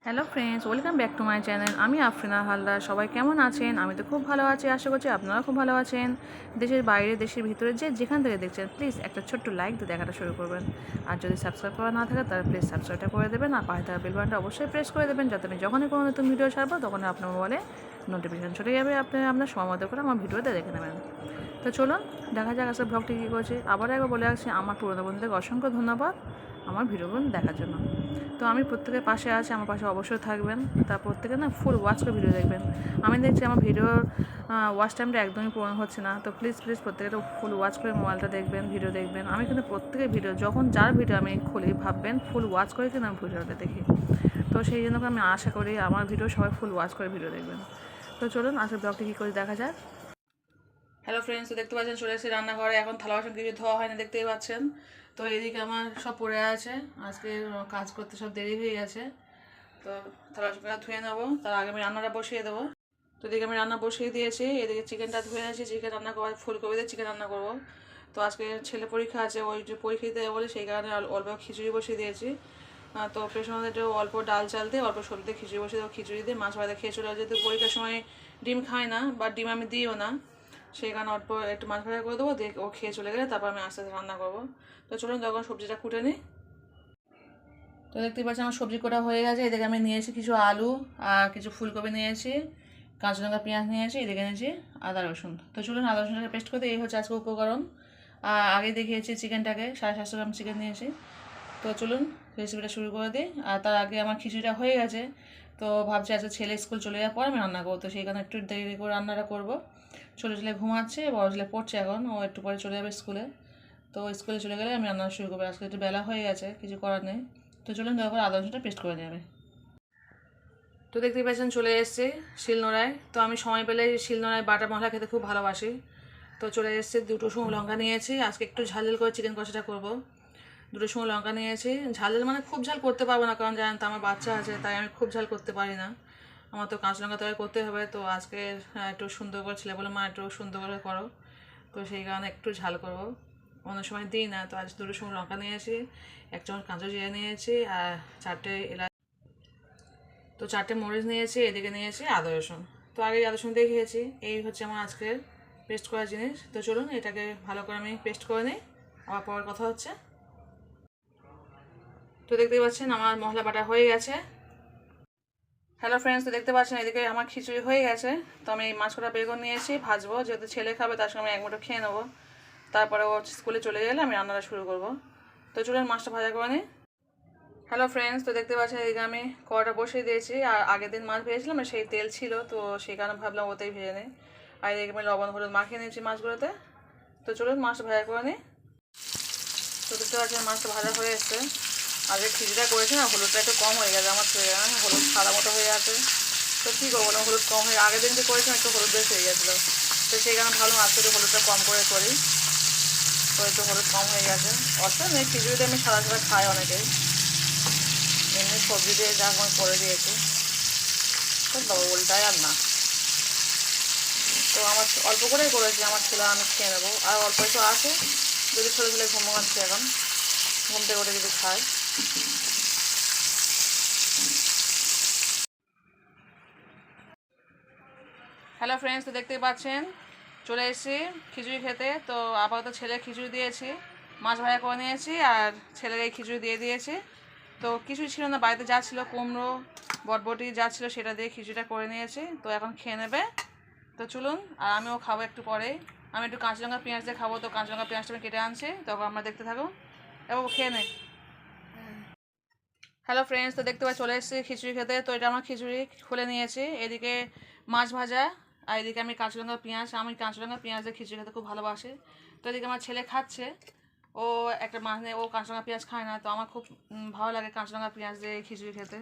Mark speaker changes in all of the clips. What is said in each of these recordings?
Speaker 1: Hello friends, welcome back to my channel. আমি আফরিনা হালদার। সবাই কেমন আছেন? আমি তো খুব ভালো আছি, আশা করছি আপনারা খুব ভালো আছেন। দেশের বাইরে, দেশের ভিতরে যেখান থেকে দেখছেন, প্লিজ একটা ছোট্ট লাইক দিয়ে দেখাটা শুরু করবেন। আর যদি সাবস্ক্রাইব করা না থাকে তাহলে প্লিজ সাবস্ক্রাইবটা করে দেবেন, আর পাশে থাকা বেল বাটনটা অবশ্যই প্রেস করে দেবেন, যাতে আমি যখনই কোনো নতুন ভিডিও ছাড়বো তখনই আপনার মোবাইলে নোটিফিকেশন চলে যাবে, আপনি আপনার সময় মতো করে আমার ভিডিওতে দেখে নেবেন। তো চলুন দেখা যাক আজকে ব্লগটি কী করছে। আবার একবার বলে রাখছি, আমার পুরোনো বন্ধুদেরকে অসংখ্য ধন্যবাদ আমার ভিডিওগুলো দেখার জন্য। তো আমি প্রত্যেকের পাশে আছি, আমার পাশে অবশ্যই থাকবেন। তা প্রত্যেকে না ফুল ওয়াচ করে ভিডিও দেখবেন। আমি দেখছি আমার ভিডিওর ওয়াচ টাইমটা একদমই পূরণ হচ্ছে না। তো প্লিজ প্রত্যেকে ফুল ওয়াচ করে মোবাইলটা দেখবেন, ভিডিও দেখবেন। আমি কিন্তু প্রত্যেকের ভিডিও, যখন যার ভিডিও আমি খুলি, ভাববেন ফুল ওয়াচ করে কিন্তু আমি ভিডিওটা দেখি। তো সেই জন্য আমি আশা করি আমার ভিডিও সবাই ফুল ওয়াচ করে ভিডিও দেখবেন। তো চলুন আজকে ব্লগটি কী করে দেখা যাক। হ্যালো ফ্রেন্ডস, তো দেখতে পাচ্ছেন চলে এসেছি রান্নাঘরে। এখন থালা বাসন কিছু ধোয়া হয় না, দেখতেই পাচ্ছেন। তো এদিকে আমার সব পড়ে আছে, আজকে কাজ করতে সব দেরি হয়ে গেছে। তো থালা বাসনটা ধুয়ে নেবো, তার আগে আমি রান্নাটা বসিয়ে দেবো। তো এদিকে আমি রান্না বসিয়ে দিয়েছি, এদিকে চিকেনটা ধুয়ে আছি, চিকেন রান্না করবো, ফুলকপি দিয়ে চিকেন রান্না করবো। তো আজকে ছেলে পরীক্ষা আছে, ওই যে পরীক্ষা দিতে বলে সেই কারণে অল্প খিচুড়ি বসিয়ে দিয়েছি। তো প্রেশার মধ্যে একটু অল্প ডাল চাল দিয়ে, অল্প সবজি দিয়ে খিচুড়ি বসিয়ে দেবো। খিচুড়ি দিয়ে মাছ ভাজা খেয়ে চলে, যেহেতু পরীক্ষার সময় ডিম খায় না, বা ডিম আমি দিইও না, সেই কারণে অল্প একটু মাছ ভাজা করে দেবো, দিয়ে ও খেয়ে চলে গেলে তারপর আমি আস্তে আস্তে রান্না করবো। তো চলুন তখন সবজিটা কুটে নিই। তো দেখতেই পাচ্ছি আমার সবজি কোটা হয়ে গেছে। এদিকে আমি নিয়েছি কিছু আলু আর কিছু ফুলকপি নিয়েছি, কাঁচা লঙ্কা পেঁয়াজ নিয়েছি, এদিকে নিয়েছি আদা রসুন। তো চলুন আদা রসুনটাকে পেস্ট করে দিই, এই হচ্ছে আজকে উপকরণ। আর আগে দেখিয়েছি চিকেনটাকে, 750 গ্রাম চিকেন নিয়েছি। তো চলুন রেসিপিটা শুরু করে দিই। আর তার আগে আমার খিচুড়িটা হয়ে গেছে। তো ভাবছি আজকে ছেলে স্কুল চলে যাওয়ার পর আমি রান্না করবো, তো সেই কারণে একটু দেরি করে রান্নাটা করবো। ছোটো ছেলে ঘুমাচ্ছে, বড় ছেলে পড়ছে এখন, ও একটু পরে চলে যাবে স্কুলে। তো স্কুলে চলে গেলে আমি রান্না শুরু করবো, আজকে একটু বেলা হয়ে গেছে, কিছু করার নেই। তো চলুন দয়া করে আদা রসুনটা পেস্ট করে নেবে। তো দেখতেই পাচ্ছেন চলে এসেছি শিলনোড়ায়। তো আমি সময় পেলে শিলনোড়ায় বাটা মশলা খেতে খুব ভালোবাসি। তো চলে এসেছি, দুটো শুকনো লঙ্কা নিয়েছি, আজকে একটু ঝাল ঝাল করে চিকেন কষাটা করবো। দুটো শুকনো লঙ্কা নিয়েছি। ঝাল ঝাল মানে খুব ঝাল করতে পারবো না, কারণ জানেন তো আমার বাচ্চা আছে, তাই আমি খুব ঝাল করতে পারি না। আমার তো কাঁচা লঙ্কা তৈরি করতে হবে। তো আজকে একটু সুন্দর করে ছেলে বলে, মা একটু সুন্দর করে করো, তো সেই কারণে একটু ঝাল করবো, অন্য সময় দিই না। তো আজ দুটো শুকনো লঙ্কা নিয়েছি, 1 চামচ কাঁচা জিরে নিয়েছি, আর 4টে এলাচ, তো 4টে মরিচ নিয়েছি, এদিকে নিয়েছি আদা রসুন। তো আগে আদা রসুন দিয়ে খেয়েছি। এই হচ্ছে আমার আজকের পেস্ট করা জিনিস। তো চলুন এটাকে ভালো করে আমি পেস্ট করে নিই, আবার পরের কথা হচ্ছে। তো দেখতেই পাচ্ছেন আমার মশলা বাটা হয়ে গেছে। হ্যালো ফ্রেন্ডস, তো দেখতে পাচ্ছেন এদিকে আমার খিচুড়ি হয়ে গেছে। তো আমি এই মাছ কটা বেগুন নিয়েছি, ভাজবো, যেহেতু ছেলে খাবে তার সঙ্গে আমি 1 মুঠো খেয়ে নেবো। তারপরে ও স্কুলে চলে গেলে আমি রান্নাটা শুরু করব। তো চলুন মাছটা ভাজা করে নিই। হ্যালো ফ্রেন্ডস, তো দেখতে পাচ্ছেন এদিকে আমি কড়াটা বসিয়ে দিয়েছি। আর আগের দিন মাছ ভেজেছিলাম, সেই তেল ছিল, তো সেই কারণে ভাবলাম ওতেই ভেজে নিই। আর এদিকে আমি লবণ হলুদ মাখিয়ে নিয়েছি মাছগুলোতে। তো চলুন মাছটা ভাজা করে নিই। তো দেখতে পাচ্ছেন মাছটা ভাজা হয়ে এসছে। আর যে খিচুড়িটা করেছি না, হলুদটা একটু কম হয়ে গেছে আমার থেকে, হলুদ সাদা মতো হয়ে আছে। তো কী করবো, বললাম হলুদ কম হয়ে, আগের দিন যে করেছিলাম একটু হলুদ বেশ হয়ে গেছিলো। তো সেই কারণে ভাবলাম আজকে একটু হলুদটা কম করে করি। তো একটু হলুদ কম হয়ে গেছে। অবশ্যই নেই, খিচুড়িতে আমি সাদা সাদা খাই অনেকেই, এমনি সবজি দিয়ে যা করে দিয়েছি। তো উল্টাই আর না। তো আমার অল্প করেই করেছি, আমার ছেলে আমি খেয়ে নেবো, আর অল্প একটু আছে, যদি ছোটো ছেলে ঘুমাচ্ছে এখন, ঘুম থেকে উঠে যদি খায়। হ্যালো ফ্রেন্ডস, তো দেখতেই পাচ্ছেন চলে এসেছি খিচুড়ি খেতে। তো আপাতত ছেলে খিচুড়ি দিয়েছি, মাছ ভাজা করে নিয়েছি, আর ছেলের এই খিচুড়ি দিয়ে দিয়েছি। তো কিছুই ছিল না বাড়িতে, যা ছিল কুমড়ো বটবটি যা ছিল সেটা দিয়ে খিচুড়িটা করে নিয়েছি। তো এখন খেয়ে নেবে। তো চলুন, আর আমিও খাবো একটু পরেই। আমি একটু কাঁচা লঙ্কা পেঁয়াজ দিয়ে খাবো, তো কাঁচা লঙ্কা পেঁয়াজটা আমি কেটে আনছি, তখন আমরা দেখতে থাকুন এবং খেয়ে নে। হ্যালো ফ্রেন্ডস, তো দেখতে পাচ্ছি চলে এসেছি খিচুড়ি খেতে। তো এটা আমার খিচুড়ি খুলে নিয়েছি, এদিকে মাছ ভাজা, আর এদিকে আমি কাঁচা লঙ্কা পেঁয়াজ, আমি কাঁচা লঙ্কা পেঁয়াজ দিয়ে খিচুড়ি খেতে খুব ভালোবাসি। তো এদিকে আমার ছেলে খাচ্ছে, ও একটা মাছ নেই, ও কাঁচা লঙ্কা পেঁয়াজ খায় না, তো আমার খুব ভালো লাগে কাঁচা লঙ্কা পেঁয়াজ দিয়ে খিচুড়ি খেতে।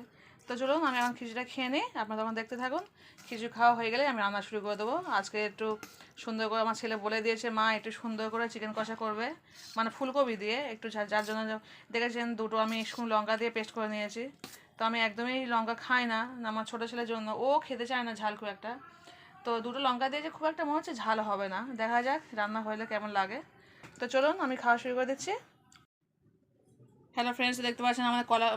Speaker 1: তো চলুন আমি এখন খিচুড়িটা খেয়ে নিই, আপনারা তখন দেখতে থাকুন। খিচুড়ি খাওয়া হয়ে গেলে আমি রান্না শুরু করে দেবো। আজকে একটু সুন্দর করে আমার ছেলে বলে দিয়েছে, মা একটু সুন্দর করে চিকেন কষা করবে, মানে ফুলকপি দিয়ে একটু, যার জন্য দেখেছেন দুটো আমি শুকনো লঙ্কা দিয়ে পেস্ট করে নিয়েছি। তো আমি একদমই লঙ্কা খাই না, আমার ছোটো ছেলের জন্য, ও খেতে চায় না ঝাল খুব একটা। তো দুটো লঙ্কা দিয়ে যে খুব একটা মনে হচ্ছে ঝাল হবে না, দেখা যাক রান্না হলে কেমন লাগে। তো চলুন আমি খাওয়া শুরু করে দিচ্ছি। হ্যালো ফ্রেন্ডস, দেখতে পাচ্ছেন আমাদের কলা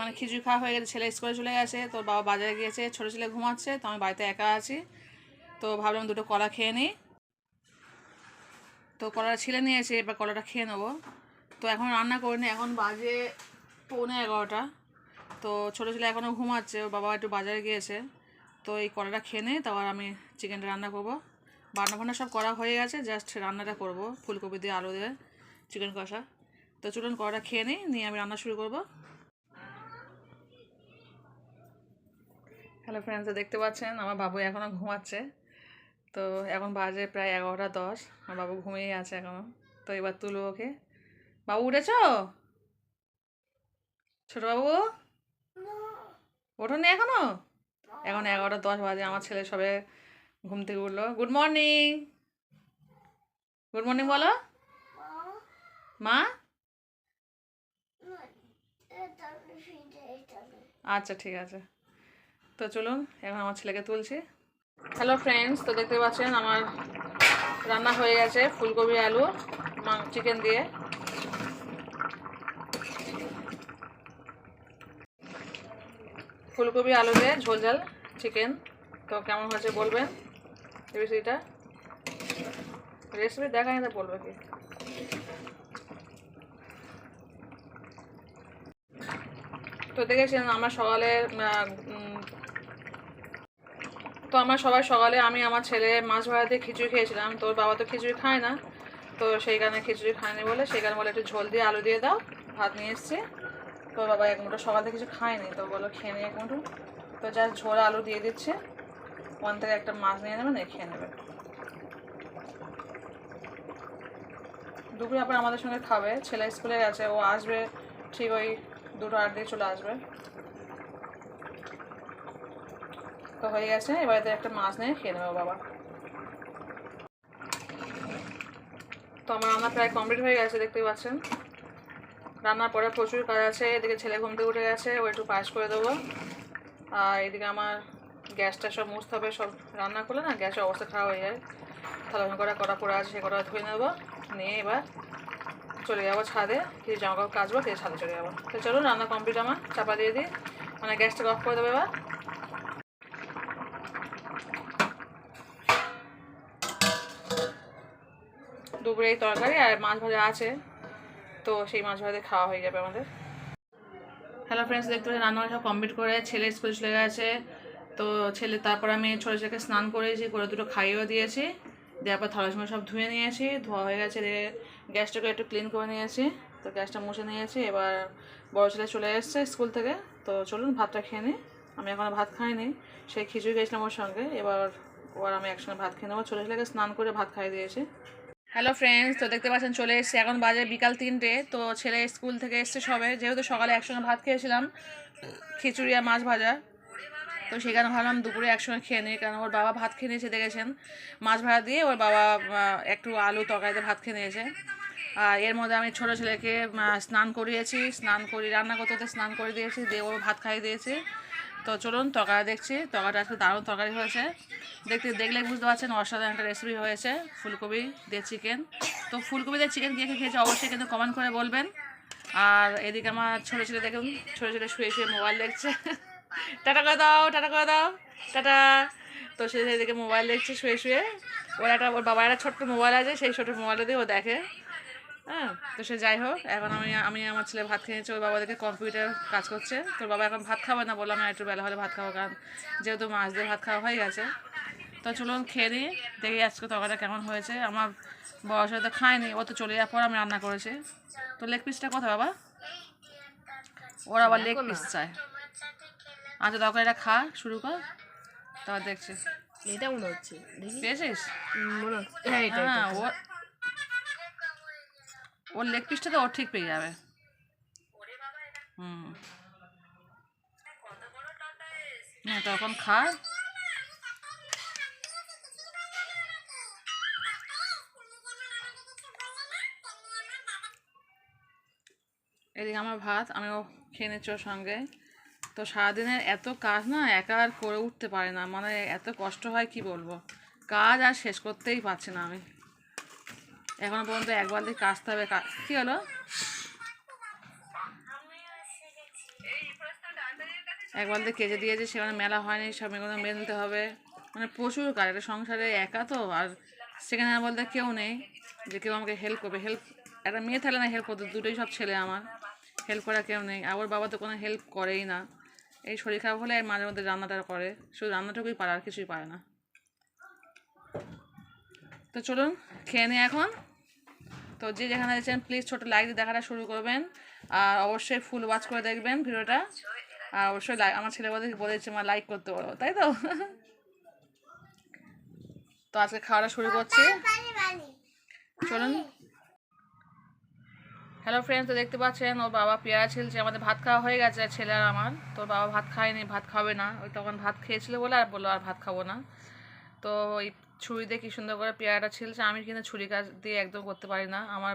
Speaker 1: মানে খিচুড়ি খাওয়া হয়ে গেছে। ছেলে স্কুলে চলে গেছে, তো বাবা বাজারে গিয়েছে, ছোটো ছেলে ঘুমাচ্ছে, তো আমি বাড়িতে একা আছি। তো ভাবলাম দুটো কলা খেয়ে নিই। তো কলাটা ছিলে নিয়েছি, এবার কলাটা খেয়ে নেবো। তো এখন রান্না করিনি, এখন বাজে 11:45। তো ছোটো ছেলে এখনও ঘুমাচ্ছে, ওর বাবা একটু বাজারে গিয়েছে। তো এই কলাটা খেয়ে নিই, তারপর আমি চিকেনটা রান্না করবো। বান্না সব করা হয়ে গেছে, জাস্ট রান্নাটা করব ফুলকপি দিয়ে আলু দিয়ে চিকেন কষা। তো চলুন কলাটা খেয়ে নিয়ে আমি রান্না শুরু করব। হ্যালো ফ্রেন্ডস, দেখতে পাচ্ছেন আমার বাবু এখনও ঘুমাচ্ছে। তো এখন বাজে প্রায় 11:10। আমার বাবু ঘুমিয়েই আছে এখনও। তো এবার তুলো ওকে। বাবু উঠেছ? ছোট বাবু ওঠো নি এখনো? এখন 11:10 বাজে। আমার ছেলে সবে ঘুম থেকে উঠলো। গুড মর্নিং, গুড মর্নিং বলো মা। আচ্ছা ঠিক আছে। তো চলুন এখন আমার ছেলেকে তুলছি। হ্যালো ফ্রেন্ডস, তো দেখতে পাচ্ছেন আমার রান্না হয়ে গেছে ফুলকপি আলু চিকেন দিয়ে। ফুলকপি আলু দিয়ে ঝোল ঝাল চিকেন। তো কেমন হয়েছে বলবেন রেসিপিটা। রেসিপি দেখা নিতে বলবে কি। তো দেখেছেন আমরা সকালে আমরা সবাই সকালে আমি আমার ছেলে মাছ ভাজা দিয়ে খিচুড়ি খেয়েছিলাম। তোর বাবা তো খিচুড়ি খায় না, তো সেই কারণে খিচুড়ি খায়নি বলে একটু ঝোল দিয়ে আলু দিয়ে দাও। ভাত নিয়ে এসছে। তোর বাবা এক মুঠো সকাল থেকে কিছু খায়নি, তো বলো খেয়ে নিই এক মুঠো। তো জাস্ট ঝোল আলু দিয়ে দিচ্ছে। ওখান থেকে একটা মাছ নিয়ে নেবেন, খেয়ে নেবে। দুপুরে আবার আমাদের সঙ্গে খাবে। ছেলে স্কুলে গেছে, ও আসবে ঠিক ওই 2:08 দিয়ে চলে আসবে। তো হয়ে গেছে, এবারে একটা মাছ নিয়ে খেয়ে নেবে বাবা। তো আমার রান্না প্রায় কমপ্লিট হয়ে গেছে, দেখতেই পাচ্ছেন। রান্নার পরে প্রচুর কাজ আছে। এদিকে ছেলে ঘুম থেকে উঠে গেছে, ও একটু পায়েস করে দেবো। আর এদিকে আমার গ্যাসটা সব মুছতে হবে। সব রান্না করলে না গ্যাসের অবস্থা খারাপ হয়ে যায়। তাহলে কটা পড়ে আছে, সে কটা ধুয়ে নেবো। নিয়ে এবার চলে যাবো ছাদে, কিছু জামা কাপড় কাচবো, কিছু ছাদে চলে যাবো। তো চলুন রান্না কমপ্লিট আমার, চাপা দিয়ে দিই, মানে গ্যাসটা অফ করে দেবো এবার। দুপুরে এই তরকারি আর মাছ ভাজা আছে, তো সেই মাছ ভাজা খাওয়া হয়ে যাবে আমাদের। হ্যালো ফ্রেন্ডস, দেখতে পাচ্ছি রান্না সব কমপ্লিট করে ছেলে স্কুল চলে গেছে। তো তারপর আমি ছোটো ছেলেকে স্নান করেছি, করে দুটো খাইয়েও দিয়েছি। দেওয়ার পর থালা সময় সব ধুয়ে নিয়েছি, ধোয়া হয়ে গেছে। গ্যাসটাকে একটু ক্লিন করে নিয়েছি, তো গ্যাসটা মুছে নিয়েছি। এবার বড়ো ছেলে চলে এসছে স্কুল থেকে। তো চলুন ভাতটা খেয়ে নিই। আমি এখনও ভাত খাইনি, সেই খিচুড়ি খেয়েছিলাম ওর সঙ্গে। এবার আমি একসঙ্গে ভাত খেয়ে নেবো। ছোটো ছেলেকে স্নান করে ভাত খাইয়ে দিয়েছি। হ্যালো ফ্রেন্ডস, তো দেখতে পাচ্ছেন চলে এসেছি, এখন বাজে বিকাল 3টে। তো ছেলে স্কুল থেকে এসছে সবে, যেহেতু সকালে একসঙ্গে ভাত খেয়েছিলাম খিচুড়ি আর মাছ ভাজা, তো সেখানে ভাবলাম দুপুরে একসঙ্গে খেয়ে নিই। কারণ ওর বাবা ভাত খেয়ে নিয়েছে, দেখেছেন মাছ ভাজা দিয়ে ওর বাবা একটু আলু তরকারিতে ভাত খেয়ে নিয়েছে। আর এর মধ্যে আমি ছোটো ছেলেকে স্নান করিয়েছি, রান্না করতে স্নান করে দিয়েছি, দিয়ে ওর ভাত খাইয়ে দিয়েছি। তো চলুন তরকারি দেখছি। তরকারিটা আজকে দারুণ তরকারি হয়েছে, দেখলে বুঝতে পারছেন অসাধারণ একটা রেসিপি হয়েছে, ফুলকপি দিয়ে চিকেন। তো ফুলকপি দিয়ে চিকেন কে খেয়েছে অবশ্যই কিন্তু কমেন্ট করে বলবেন। আর এদিকে আমার ছোটো ছেলে দেখুন, ছোটো ছেলে শুয়ে মোবাইল দেখছে। টাটা করে দাও, টাটা করে দাও, টাটা। তো সেদিকে মোবাইল দেখছে শুয়ে। ওর বাবার একটা ছোট্ট মোবাইল আছে, সেই ছোটো মোবাইলটা দিয়ে ও দেখে। হ্যাঁ, তো সে যাই হোক, এখন আমি আমার ছেলে ভাত খেয়েছে, ওর বাবা দেখে কম্পিউটার কাজ করছে। তোর বাবা এখন ভাত খাবে না, বললাম একটু বেলা হলে ভাত খাবো, কারণ যেহেতু মাছ দিয়ে ভাত খাওয়া হয়ে গেছে। তো চলুন খেয়ে নিই, দেখি আজকে তরকারিটা কেমন হয়েছে। আমার বয়স হয়তো খায়নি, ও তো চলে যাওয়ার পর আমি রান্না করেছি। তো লেগ পিসটা কোথায় বাবা? ওর আবার লেগ পিস চায়। আচ্ছা তরকারিটা খা, শুরু কর, তারপর দেখছি।
Speaker 2: এটা মনে হচ্ছে
Speaker 1: পেয়েছিস?
Speaker 2: মনে হচ্ছে হ্যাঁ,
Speaker 1: ওর লেগ পিসটা তো ওর ঠিক পেয়ে যাবে। তখন খা। এদিকে আমার ভাত আমিও খেয়ে নিচ্ছি ওর সঙ্গে। তো সারাদিনের এত কাজ না একা আর করে উঠতে পারে না, মানে এত কষ্ট হয় কি বলবো। কাজ আর শেষ করতেই পারছি না আমি, এখনো পর্যন্ত একবার দিয়ে কাজতে হবে। কী হলো? এক বালতি কেজে দিয়েছে, সেখানে মেলা হয়নি, সব এগুলো মেনে নিতে হবে। মানে প্রচুর কাজ, একটা সংসারে একা তো, আর সেখানে বলতে কেউ নেই যে কেউ আমাকে হেল্প করবে। হেল্প একটা মেয়ে থাকলে না হেল্প করতো, দুটোই সব ছেলে আমার, হেল্প করা কেউ নেই। আর ওর বাবা তো কোনো হেল্প করেই না, এই শরীর খারাপ হলে মাঝে মধ্যে রান্নাটা করে, শুধু রান্নাটুকুই পারে, আর কিছুই পারে না। তো চলুন খেয়ে নিই এখন। তো যে যেখানে দেখছেন প্লিজ ছোটো লাইক দিয়ে দেখাটা শুরু করবেন, আর অবশ্যই ফুল ওয়াচ করে দেখবেন ভিডিওটা। আর অবশ্যই আমার ছেলে বলেছে মা লাইক করতে বলো, তাই তো? তো আজকে খাওয়াটা শুরু করছি, চলুন। হ্যালো ফ্রেন্ডস, তো দেখতে পাচ্ছেন ওর বাবা পেয়ারা ছিলছে। আমাদের ভাত খাওয়া হয়ে গেছে ছেলে আর আমার। তোর বাবা ভাত খায়নি, ভাত খাবে না, ওই তখন ভাত খেয়েছিল বলে আর বললো আর ভাত খাবো না। তো ওই ছুরি দিয়ে কী সুন্দর করে পেয়ারাটা ছিলছে। আমি কিন্তু ছুরি কাজ দিয়ে একদম করতে পারি না, আমার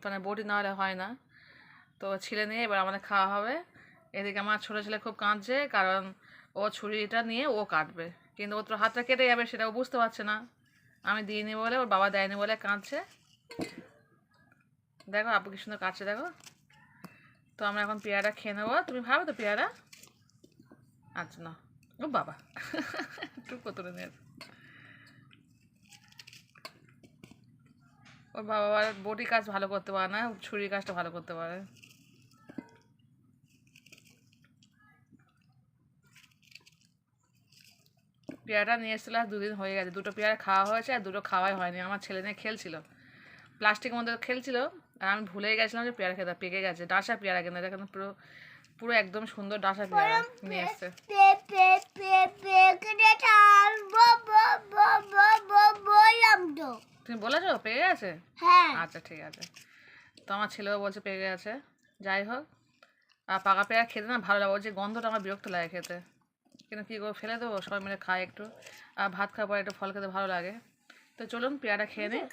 Speaker 1: মানে বটি না হলে হয় না। তো ছিলে নিয়ে এবার আমাদের খাওয়া হবে। এদিকে আমার ছোটো ছেলে খুব কাঁদছে, কারণ ও ছুরিটা নিয়ে ও কাটবে, কিন্তু ওর তো হাতটা কেটে যাবে, সেটাও বুঝতে পারছে না। আমি দিইনি বলে, ওর বাবা দেয়নি বলে কাঁদছে। দেখো আপু কি সুন্দর কাটছে, দেখো। তো আমরা এখন পেয়ারা খেয়ে নেবো। তুমি ভাবো তো পেয়ারা? আচ্ছা না, ও বাবা একটু কতটা নিয়ে। ওর বাবা বটি কাজ ভালো করতে পারে না, ছুরি কাজটা ভালো করতে পারে। পেয়ারাটা নিয়ে এসেছিল আর 2 দিন হয়ে গেছে, 2টো পেয়ারা খাওয়া হয়েছে আর 2টো খাওয়াই হয়নি। আমার ছেলে নিয়ে খেলছিল, প্লাস্টিকের মধ্যে খেলছিল, আর আমি ভুলেই গেছিলাম যে পেয়ারা খেতে পেকে গেছে। ডাসা পেয়ারা কেনা, দেখেন পুরো পুরো একদম সুন্দর ডাসা পেয়ারা নিয়ে এসছে। তুমি বলেছো পেকে গেছে? আচ্ছা ঠিক আছে। তো আমার ছেলেও বলছে পেকে গেছে। যাই হোক, আর পাকা পেয়ারা খেতে না ভালো লাগে, বলছে গন্ধটা আমার বিরক্ত লাগে খেতে, কিন্তু কী করে ফেলে দেবো, সবাই মিলে খাই একটু। আর ভাত খাওয়ার পর একটু ফল খেতে ভালো লাগে। তো চলুন পেয়ারাটা খেয়ে নিই।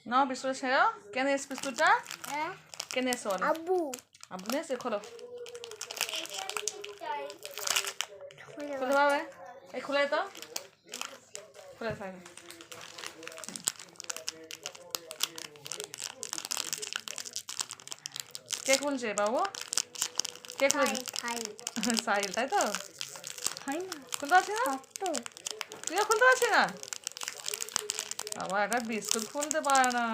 Speaker 1: নাও বিস্কুট ছেড়ো। কেন এসে বিস্কুটটা? কেন এসে বলো? আব্বু আব্বু নিয়ে এসে। খোলো, খুলতে পারবে? এই খুলে তো, খুলে থাকে। কে খুলছে বাবু? কে খুলছে? সাহিল, তাই তো? খুলতে পারছি না, তুইও খুলতে পারছি না? আবার একটা বিস্কুট খুলতে পারে না।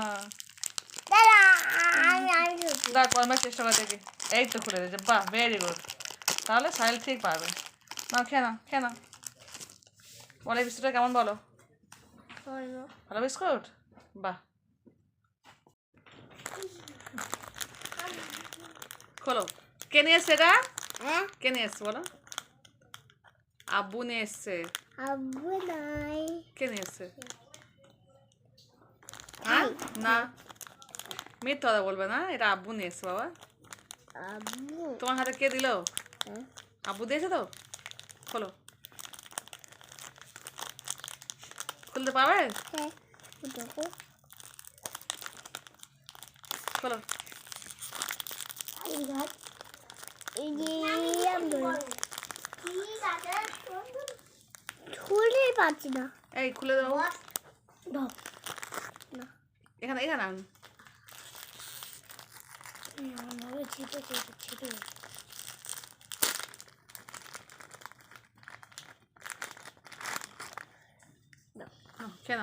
Speaker 1: দেখ কয়েকবার চেষ্টা করে দেখি। এই তো খুলে দিয়েছে, বাহ ভেরি গুড। তাহলে সাহিল ঠিক পারবে। না খেয়ে না, খেয়ে না। বলে বিস্কুটটা কেমন বলো? ভালো বিস্কুট, বাহ। খোলো। কে নিয়ে এসছে এটা? কে নিয়ে এসছে বলো? আব্বু নিয়ে এসছে। আব্বু নাই। কে নিয়ে এসছে? হ্যাঁ না, মিথ্যা কথা বলবে না, এটা আব্বু নিয়ে এসছে বাবা। আব্বু তোমার হাতে কে দিল? আব্বু দিয়েছে তো। খোলো, খুলতে পারবে? খোলো।
Speaker 3: খুলতেই পারছি না।
Speaker 1: এই খুলে দাও। এখানে এখানে আন। কেন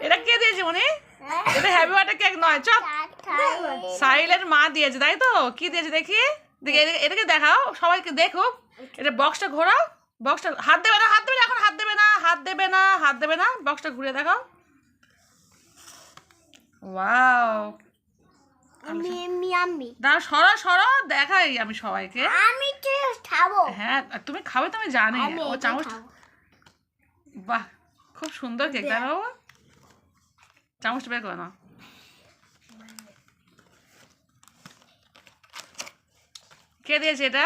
Speaker 1: এটা কে দিয়েছে উনি? এটা হ্যাপি বার্থডে কেক নয়, চপ। সাহিলের মা দিয়েছে, তাই তো? কি দিয়েছে দেখি, দেখি এটাকে দেখাও, সবাইকে দেখুক। এটা বক্সটা ঘোরাও, বক্সটা। হাত দেবে না, হাত দেবে না, এখন হাত দেবে না, হাত দেবে না, হাত দেবে না। বক্সটা ঘুরে দেখাও। ওয়াও, দাঁড়া, সরো সরো, দেখাই আমি সবাইকে।
Speaker 3: আমি তো খাবো।
Speaker 1: হ্যাঁ তুমি খাবে তো আমি জানি। ও চামচ, বাহ খুব সুন্দর কেক, দেখো চামচটা বের করো না। কে দিয়েছে এটা?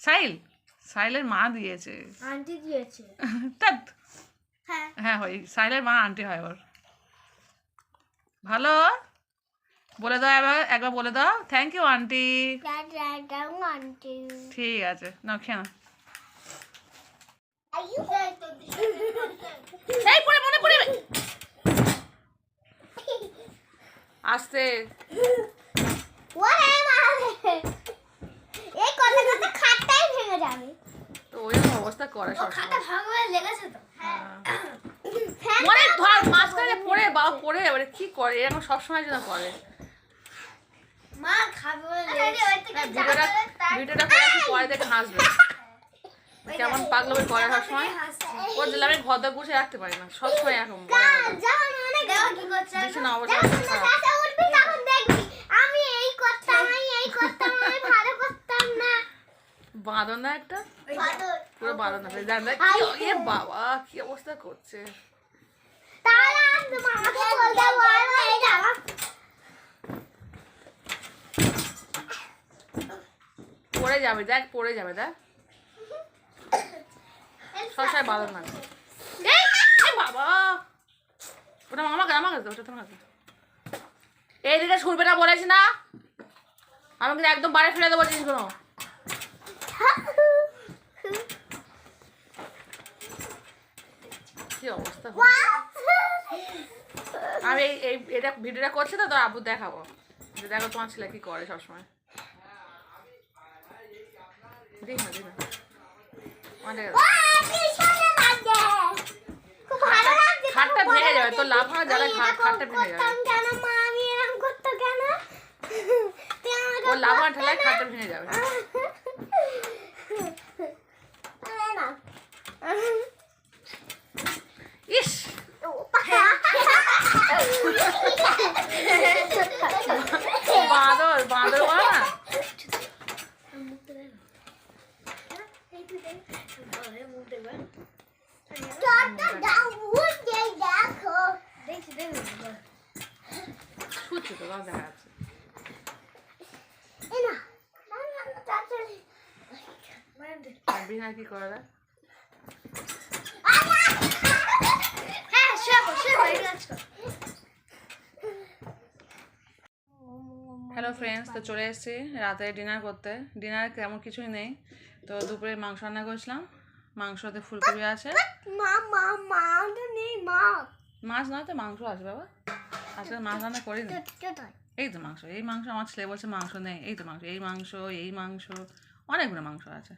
Speaker 1: সাহিল, সাহিলের মা দিয়েছে।
Speaker 3: আন্টি দিয়েছে।
Speaker 1: হ্যাঁ হয়, সাহিলের মা আন্টি হয় ওর। ভালো বলে দাও, একবার বলে দাও থ্যাংক ইউ আন্টি।
Speaker 3: আন্টি
Speaker 1: ঠিক আছে, নাও খেয়ে নাও। ওই অবস্থা করে সবসময়।
Speaker 3: ভাঙবে লেগেছে তো
Speaker 1: মানে ধর মাঝখানে পড়ে বা পড়ে এবারে কি করে এরকম সবসময় যেন করে।
Speaker 3: মা খাবে বলে লেগেছে
Speaker 1: ভিডিওটা করে একটু পরে দেখে হাসবে কেমন পাগলামি করে সবসময়। ওর জন্য আমি ঘর দর গুছিয়ে রাখতে পারি না, সবসময় এখন
Speaker 3: যখন অনেক দেওয়া কি করছে
Speaker 1: বিছানা অবস্থা খারাপ।
Speaker 3: উঠবি তখন দেখবি আমি এই করতাম আমি ভালো করতাম না
Speaker 1: বাঁধন না একটা পুরো বাঁধন না জান না কি বাবা কি অবস্থা করছে।
Speaker 3: তাহলে আমি মাকে বলতে বলবো এই জামা
Speaker 1: পড়ে যাবে দেখ, পড়ে যাবে দেখ, সবসময় বাঁধন না। বাবা ওটা আমাকে ওটা তোমাকে এইদিকে শুনবে না বলেছি না, আমাকে একদম বাড়ি ফেলে দেবো জিনিস কোনো। কি অবস্থা আমি এই এটা ভিডিওটা করছি তো তোর আব্বু দেখাবো, দেখো তোমার ছেলে কি করে সবসময়। দেখ না দেখ না অনেক খাটটা ভেঙে যাবে, তোর লাভ হয় যারা খাটটা ভেঙে যাবে,
Speaker 3: কেন মা আমি এরকম করতে কেন
Speaker 1: ওর লাভ হয় ঠেলায় খাটটা ভেঙে যাবে। ইস বাঁদর বাঁদর বলো না। ছুটছে তো দেখা যাচ্ছে। বিনা কি করে দেয় হ্যালো ফ্রেন্ডস, তো চলে এসেছি রাতে ডিনার করতে। ডিনার তেমন কিছুই নেই, তো দুপুরে মাংস রান্না করেছিলাম, মাংসতে ফুলকপি আছে। মাছ নয় তো মাংস আছে বাবা, আজকে মাছ রান্না করিনি। এই তো মাংস, এই মাংস আমার ছেলে বলছে মাংস নেই, এই তো মাংস, এই মাংস অনেকগুলো মাংস আছে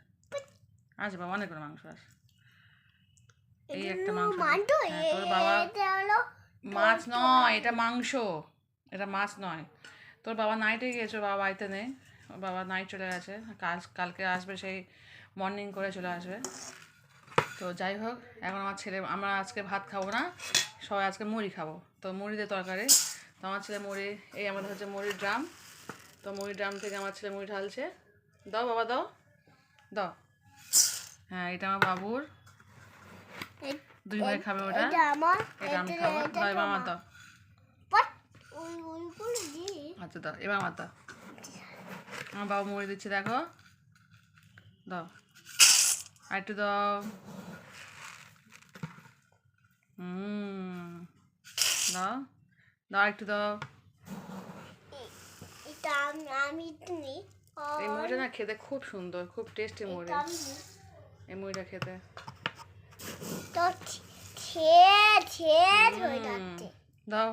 Speaker 1: বাবা, অনেকগুলো মাংস আছে। এই একটা মাংস, তোর বাবা মাছ নয় এটা মাংস, এটা মাছ নয়। তোর বাবা নাইটে গিয়েছে, বাবা বাড়িতে নেই, ওর বাবা নাইট চলে গেছে, কালকে আসবে, সেই মর্নিং করে চলে আসবে। তো যাই হোক, এখন আমার ছেলে, আমরা আজকে ভাত খাবো না, সবাই আজকে মুড়ি খাবো। তো মুড়ি দিয়ে তরকারি, তো আমার ছেলে মুড়ি, এই আমাদের হচ্ছে মুড়ির ড্রাম, তো মুড়ির ড্রাম থেকে আমার ছেলে মুড়ি ঢালছে। দাও বাবা দাও দাও। হ্যাঁ এটা আমার বাবুর, দুই ভাই খাবে ওটা, এটা আমি খাবো। দাও এবার আমার দাও, আচ্ছা দাও এবার আমার দাও। আমার বাবা মুড়ি দিচ্ছে দেখো, দাও আর একটু দাও। দাও দাও একটু দাও। এই মুড়িটা না খেতে খুব সুন্দর, খুব টেস্টি মুড়ি, এই মুড়িটা খেতে। দাও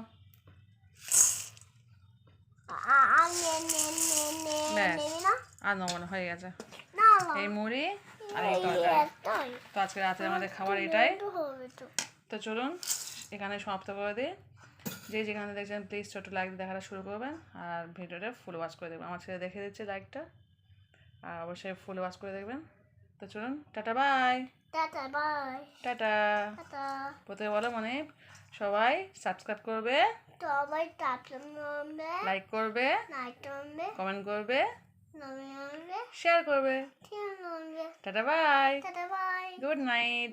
Speaker 1: আর নেবো না, হয়ে গেছে এই মুড়ি আর এই তরকারি। তো আজকে রাতে আমাদের খাবার এটাই। তো চলুন এখানে সমাপ্ত করে দিই। যে যেখানে দেখছেন প্লিজ ছোটো লাইক দেখাটা শুরু করবেন, আর ভিডিওটা ফুল ওয়াচ করে দেবেন। আমার ছেলে দেখে দিচ্ছে লাইকটা, আর অবশ্যই ফুল ওয়াচ করে দেখবেন। তো চলুন টাটা বাই। টাটা। প্রথমে বলো মানে সবাই সাবস্ক্রাইব করবে, লাইক করবে, কমেন্ট করবে, শেয়ার করবে। Tata bye, good night.